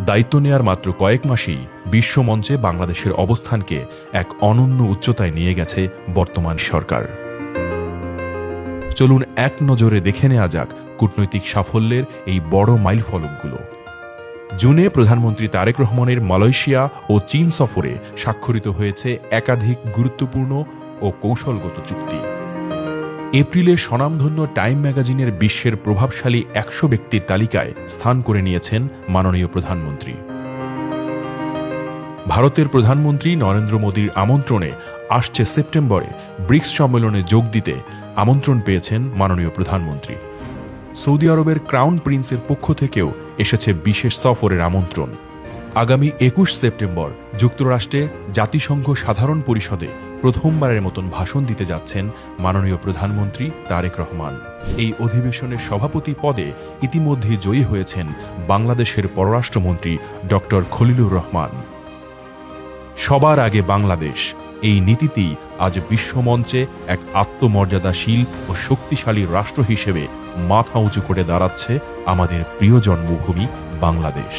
দায়িত্ব নেয়ার মাত্র কয়েক মাসেই বিশ্বমঞ্চে বাংলাদেশের অবস্থানকে এক অনন্য উচ্চতায় নিয়ে গেছে বর্তমান সরকার। চলুন এক নজরে দেখে নেওয়া যাক কূটনৈতিক সাফল্যের এই বড় মাইলফলকগুলো। জুনে প্রধানমন্ত্রী তারেক রহমানের মালয়েশিয়া ও চীন সফরে স্বাক্ষরিত হয়েছে একাধিক গুরুত্বপূর্ণ ও কৌশলগত চুক্তি। এপ্রিলে স্বনামধন্য টাইম ম্যাগাজিনের বিশ্বের প্রভাবশালী ১০০ ব্যক্তির তালিকায় স্থান করে নিয়েছেন মাননীয় প্রধানমন্ত্রী। ভারতের প্রধানমন্ত্রী নরেন্দ্র মোদীর আমন্ত্রণে আসছে সেপ্টেম্বরে ব্রিক্স সম্মেলনে যোগ দিতে আমন্ত্রণ পেয়েছেন মাননীয় প্রধানমন্ত্রী। সৌদি আরবের ক্রাউন প্রিন্সের পক্ষ থেকেও এসেছে বিশেষ সফরের আমন্ত্রণ। আগামী ২১ সেপ্টেম্বর যুক্তরাষ্ট্রে জাতিসংঘ সাধারণ পরিষদে প্রথমবারের মতন ভাষণ দিতে যাচ্ছেন মাননীয় প্রধানমন্ত্রী তারেক রহমান। এই অধিবেশনের সভাপতি পদে ইতিমধ্যে জয়ী হয়েছেন বাংলাদেশের পররাষ্ট্রমন্ত্রী ডক্টর খলিলুর রহমান। সবার আগে বাংলাদেশ, এই নীতিতেই আজ বিশ্বমঞ্চে এক আত্মমর্যাদাশীল ও শক্তিশালী রাষ্ট্র হিসেবে মাথা উঁচু করে দাঁড়াচ্ছে আমাদের প্রিয় জন্মভূমি বাংলাদেশ।